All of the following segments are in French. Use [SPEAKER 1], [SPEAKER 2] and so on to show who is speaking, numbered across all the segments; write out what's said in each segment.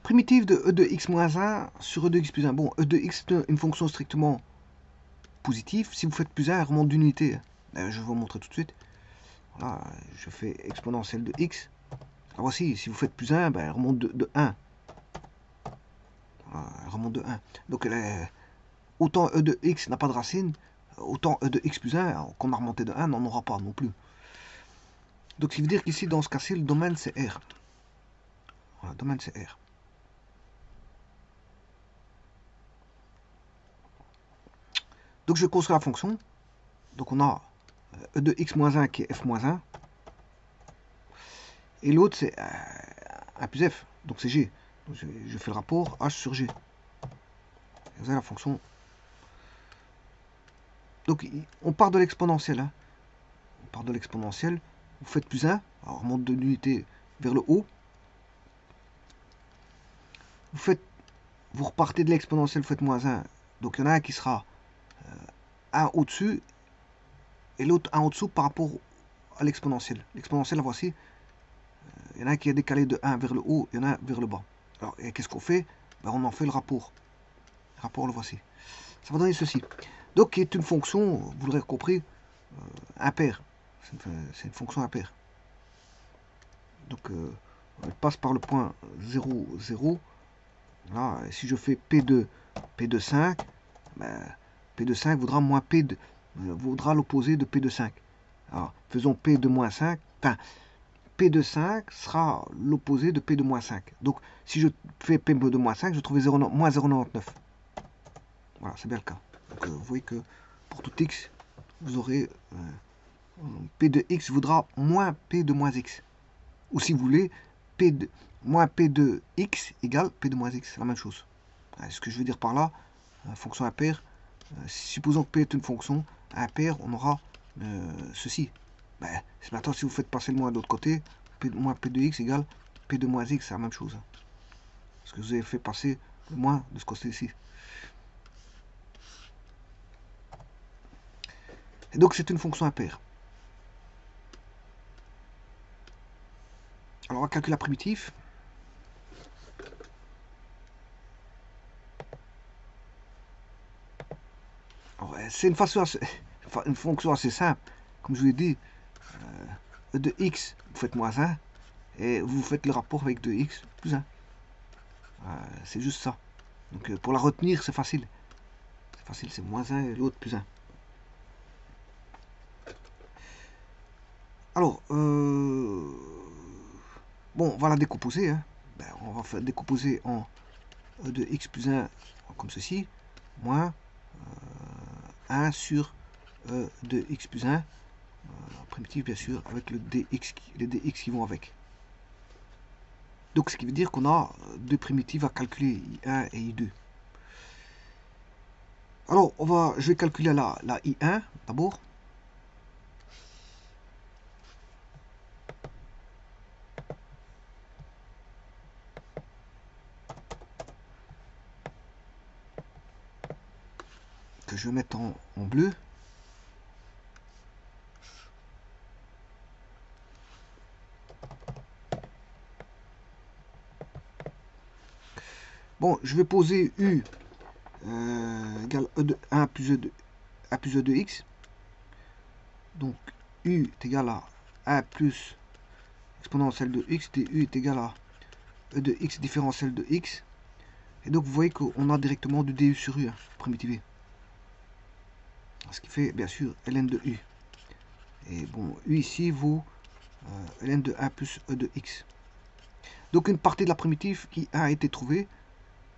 [SPEAKER 1] Primitive de e de x moins 1 sur e de x plus 1. Bon, e de x est une fonction strictement positive. Si vous faites plus 1, elle remonte d'une unité. Je vais vous montrer tout de suite. Voilà, je fais exponentielle de x. Alors voici, si vous faites plus 1, ben, elle remonte de 1. Voilà, elle remonte de 1. Donc autant e de x n'a pas de racine, autant e de x plus 1, qu'on a remonté de 1, n'en aura pas non plus. Donc ça veut dire qu'ici, dans ce cas-ci, le domaine c'est R. Voilà, le domaine c'est R. Donc je construis la fonction. Donc on a e de x moins 1 qui est f moins 1. Et l'autre c'est 1 plus f. Donc c'est g. Donc je fais le rapport h sur g. Et vous avez la fonction. Donc on part de l'exponentielle. Hein. On part de l'exponentielle. Vous faites plus 1. Alors on remonte de l'unité vers le haut. Vous repartez de l'exponentielle, vous faites moins 1. Donc il y en a un qui sera 1 au-dessus et l'autre 1 au-dessous par rapport à l'exponentielle. L'exponentielle, la voici. Il y en a un qui est décalé de 1 vers le haut, il y en a un vers le bas. Alors, qu'est-ce qu'on fait? Ben, on en fait le rapport. Le rapport, le voici. Ça va donner ceci. Donc, qui est une fonction, vous l'aurez compris, impaire. C'est une fonction impaire. Donc, elle passe par le point 0, 0. Là, si je fais P de 5, ben, P de 5 vaudra moins P de, vaudra l'opposé de P de 5. Alors, faisons P de moins 5. Enfin, P de 5 sera l'opposé de P de moins 5. Donc, si je fais P de moins 5, je trouve moins 0,99. Voilà, c'est bien le cas. Donc, vous voyez que pour tout x, vous aurez P de x vaudra moins P de moins x. Ou si vous voulez, moins P de x égale P de moins x. C'est la même chose. Ce que je veux dire par là, fonction impaire, supposons que P est une fonction impaire, on aura ceci. Ben, maintenant, si vous faites passer le moins de l'autre côté, moins P de x égale P de moins x, c'est la même chose. Parce que vous avez fait passer le moins de ce côté-ci. Et donc, c'est une fonction impaire. Alors, on va calculer la primitive. C'est une fonction assez simple. Comme je vous l'ai dit, e de x, vous faites moins 1, et vous faites le rapport avec 2x plus 1. C'est juste ça. Donc pour la retenir, c'est facile. C'est facile, c'est moins 1 et l'autre plus 1. Alors, bon, on va la décomposer. Hein. Ben, on va faire décomposer en e de x plus 1 comme ceci, moins 1 sur e de x plus 1, primitive bien sûr, avec les dx qui vont avec. Donc ce qui veut dire qu'on a deux primitives à calculer, I1 et I2. Alors, je vais calculer la I1 d'abord. Que je vais mettre en bleu. Bon, je vais poser U égale E de 1 plus E de x. Donc, U est égal à 1 plus exponentielle de x, du est égal à E de x différentielle de x. Et donc, vous voyez qu'on a directement du du sur u, hein, primitivé. Ce qui fait, bien sûr, ln de u. Et bon, u ici vaut ln de 1 plus E de x. Donc, une partie de la primitive qui a été trouvée,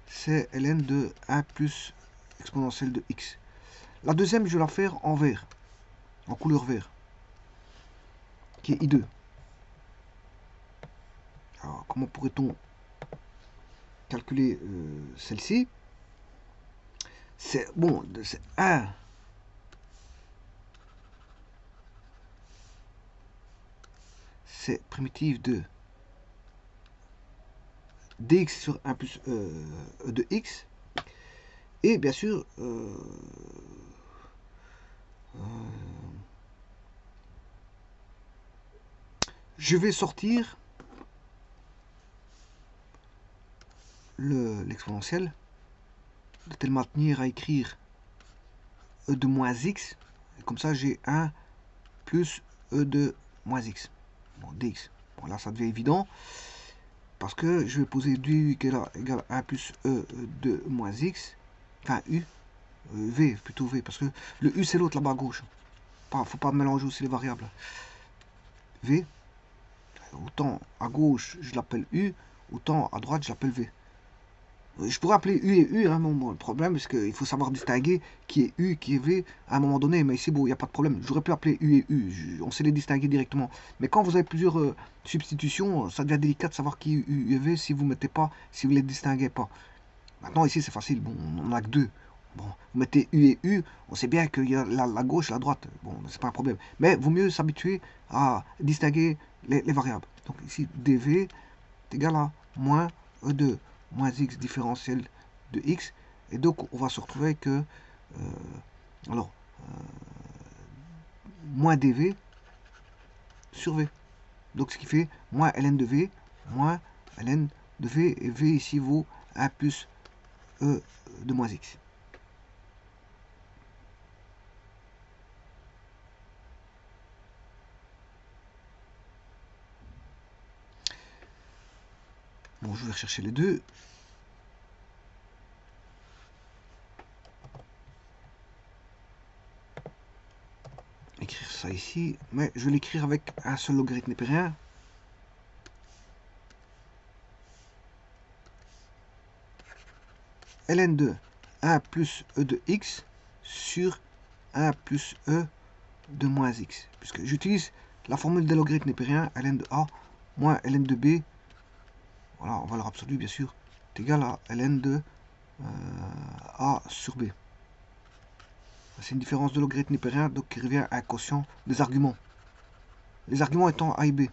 [SPEAKER 1] c'est ln de 1 plus exponentielle de x. La deuxième, je vais la faire en vert, en couleur vert, qui est I2. Alors, comment pourrait-on calculer celle-ci? C'est bon, c'est 1. C'est primitive de dx sur 1 plus E de x. Et bien sûr, je vais sortir l'exponentielle, de telle manière à écrire e de moins x, et comme ça j'ai 1 plus e de moins x, bon, dx. Bon, là ça devient évident, parce que je vais poser du u égale 1 plus e de moins x, enfin u, v, plutôt v, parce que le u c'est l'autre là-bas à gauche. Faut pas mélanger aussi les variables. V, autant à gauche je l'appelle u, autant à droite je l'appelle v. Je pourrais appeler U et U, hein, bon, le problème c'est qu'il faut savoir distinguer qui est U, qui est V à un moment donné, mais ici bon, il n'y a pas de problème. J'aurais pu appeler U et U, on sait les distinguer directement. Mais quand vous avez plusieurs substitutions, ça devient délicat de savoir qui est U et V si vous mettez pas, si vous les distinguez pas. Maintenant ici c'est facile, bon, on n'en a que deux. Bon, vous mettez U et U, on sait bien qu'il y a la gauche et la droite, bon, c'est pas un problème. Mais vaut mieux s'habituer à distinguer les variables. Donc ici dV est égal à moins E2 moins x différentiel de x, et donc on va se retrouver que moins dv sur v, donc ce qui fait moins ln de v moins ln de v, et v ici vaut 1 plus e de moins x. Bon, je vais rechercher les deux. Écrire ça ici, mais je vais l'écrire avec un seul logarithme népérien. Ln de 1 plus e de x sur 1 plus e de moins x, puisque j'utilise la formule des logarithmes népériens, ln de a moins ln de b, voilà, en valeur absolue bien sûr, est égal à ln de a sur b. C'est une différence de logarithme népérien, donc qui revient à un quotient des arguments. Les arguments étant a et b.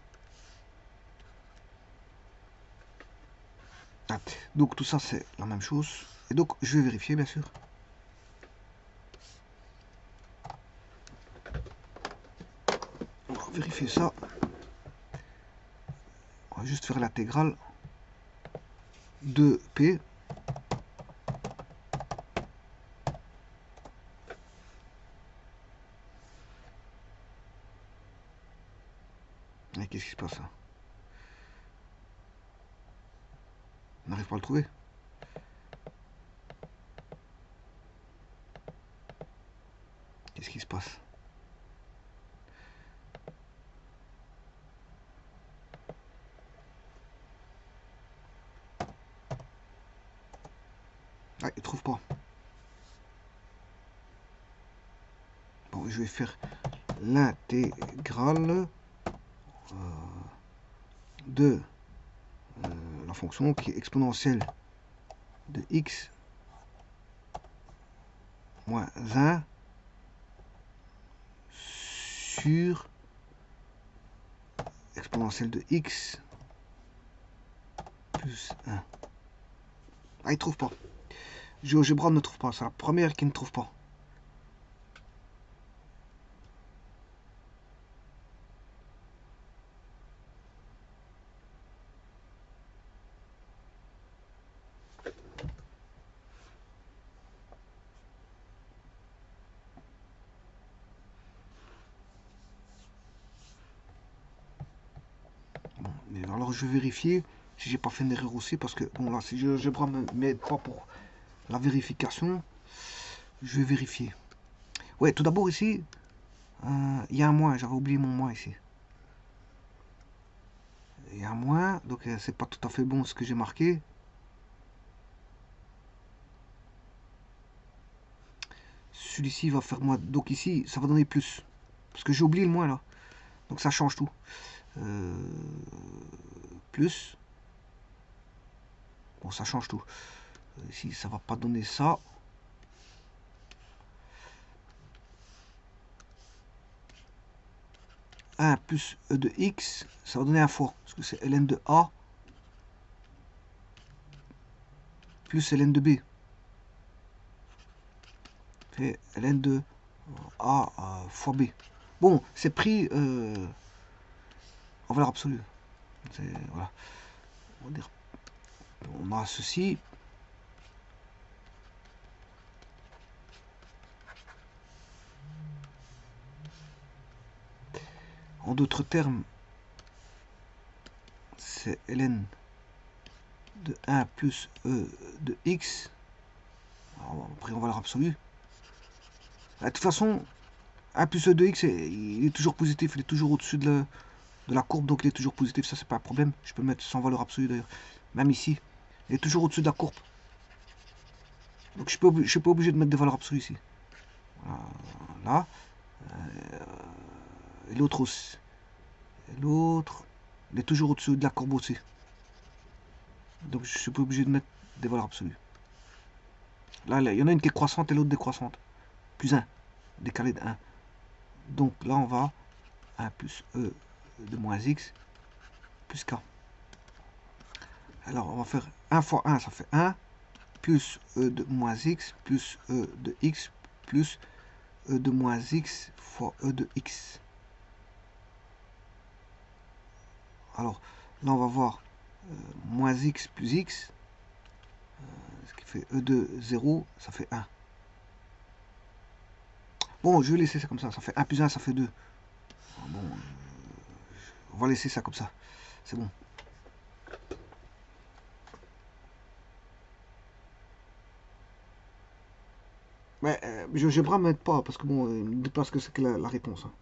[SPEAKER 1] Donc tout ça c'est la même chose. Et donc je vais vérifier bien sûr. On va vérifier ça. On va juste faire l'intégrale de p. Et qu'est-ce qui se passe là? On n'arrive pas à le trouver. Qu'est-ce qui se passe? Ah, il trouve pas. Bon, je vais faire l'intégrale de la fonction qui est exponentielle de x moins 1 sur exponentielle de x plus 1. Ah, il trouve pas. GeoGebra ne trouve pas. C'est la première qui ne trouve pas. Bon, alors je vais vérifier si j'ai pas fait une erreur aussi, parce que bon là si GeoGebra ne m'aide pas pour la vérification, je vais vérifier. Ouais, tout d'abord ici, il y a un moins, j'avais oublié mon moins ici. Il y a un moins, donc c'est pas tout à fait bon ce que j'ai marqué. Celui-ci va faire moins, donc ici ça va donner plus, parce que j'ai oublié le moins là, donc ça change tout. Plus, bon ça change tout. Ici ça va pas donner ça. Plus e de x, ça va donner un fois, parce que c'est ln de a plus ln de b. Fait ln de a fois b. Bon, c'est pris en valeur absolue. Voilà. On va dire On a ceci. En d'autres termes, c'est ln de 1 plus e de x. Alors, après, en valeur absolue. De toute façon, 1 plus e de x, il est toujours positif. Il est toujours au-dessus de la courbe, donc il est toujours positif. Ça, c'est pas un problème. Je peux mettre sans valeur absolue d'ailleurs. Même ici, il est toujours au-dessus de la courbe. Donc je suis pas obligé de mettre des valeurs absolues ici. Voilà. Et l'autre aussi. Et l'autre, il est toujours au-dessus de la courbe aussi. Donc je suis pas obligé de mettre des valeurs absolues. Là, il y en a une qui est croissante et l'autre décroissante. Plus 1, décalé de 1. Donc là, on va 1 plus e de moins x plus k. Alors, on va faire 1 fois 1, ça fait 1, plus e de moins x, plus e de x, plus e de moins x fois e de x. Alors, là, on va voir moins x plus x, ce qui fait e de 0, ça fait 1. Bon, je vais laisser ça comme ça fait 1 plus 1, ça fait 2. Bon, on va laisser ça comme ça, c'est bon. Mais je ne mettre pas, parce que bon, il me dit pas ce que c'est que la réponse. Hein.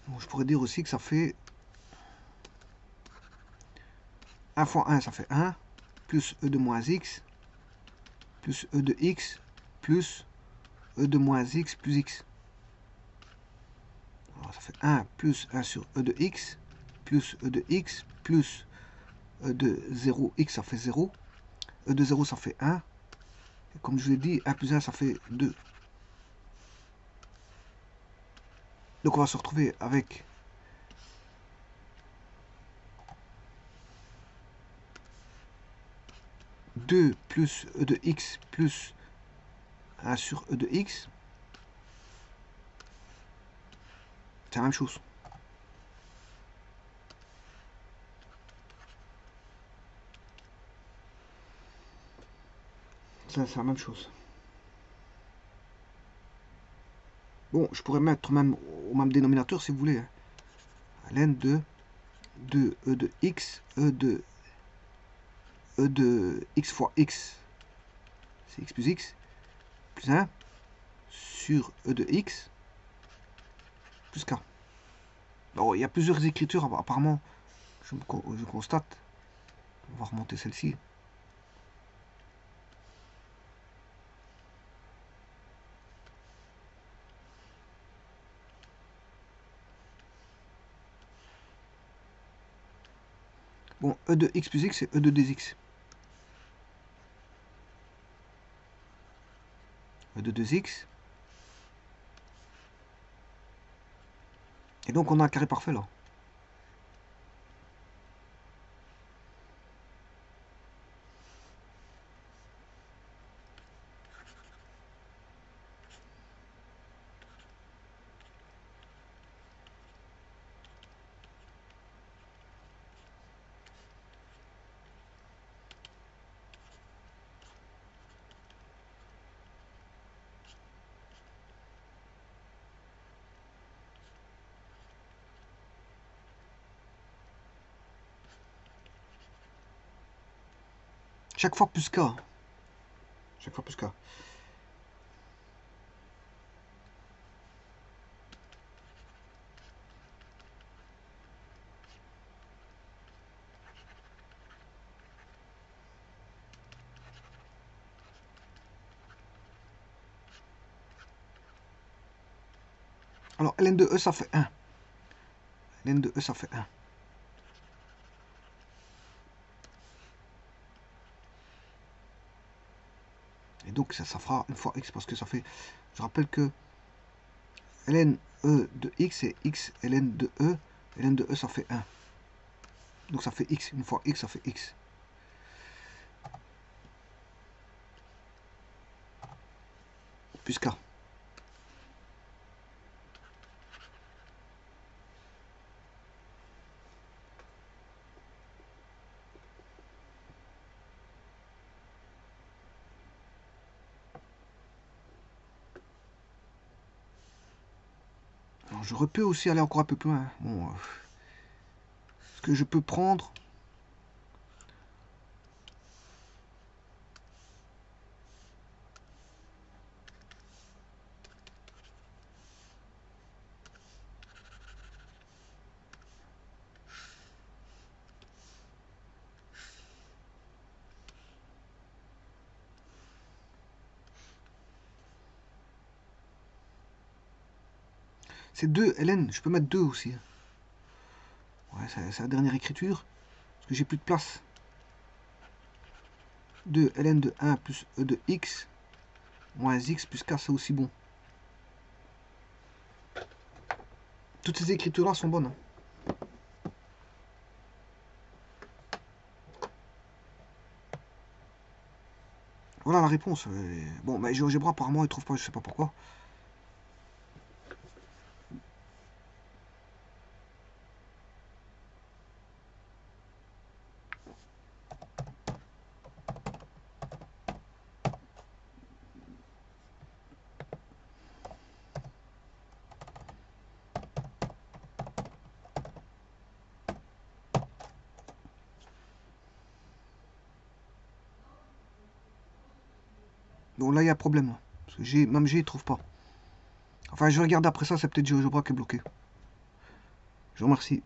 [SPEAKER 1] Bon, je pourrais dire aussi que ça fait 1 fois 1, ça fait 1, plus e de moins x, plus e de x, plus e de moins x plus x. Alors ça fait 1 plus 1 sur e de x, plus e de x, plus e de 0x, ça fait 0. E de 0, ça fait 1. Et comme je vous l'ai dit, 1 plus 1, ça fait 2. Donc on va se retrouver avec deux plus e de x plus 1 sur e de x. C'est la même chose. C'est la même chose. Bon, je pourrais mettre même au même dénominateur si vous voulez. Ln de 2e de x, e de x fois x, c'est x plus x, plus 1, sur e de x, plus k. Alors, il y a plusieurs écritures, apparemment, je constate. On va remonter celle-ci. Bon, e de x plus x, c'est e de 2x. E de 2x. Et donc, on a un carré parfait, là. Chaque fois plus k. Chaque fois plus k. Alors, ln de e, ça fait 1. Ln de e, ça fait 1. Et donc, ça fera une fois x, parce que ça fait... Je rappelle que ln e de x, c'est x ln de e. Ln de e, ça fait 1. Donc ça fait x. Une fois x, ça fait x. Plus k. Alors j'aurais pu aussi aller encore un peu plus loin. Bon, ce que je peux prendre... C'est 2 ln, je peux mettre 2 aussi. Ouais, c'est la dernière écriture. Parce que j'ai plus de place. 2 ln de 1 plus e de x moins x plus k, c'est aussi bon. Toutes ces écritures-là sont bonnes. Hein. Voilà la réponse. Bon, mais GeoGebra, apparemment, il trouve pas, je sais pas pourquoi. Donc là, il y a un problème. Parce que même G, il trouve pas. Enfin, je regarde après ça, c'est peut-être GeoGebra qui est bloqué. Je vous remercie.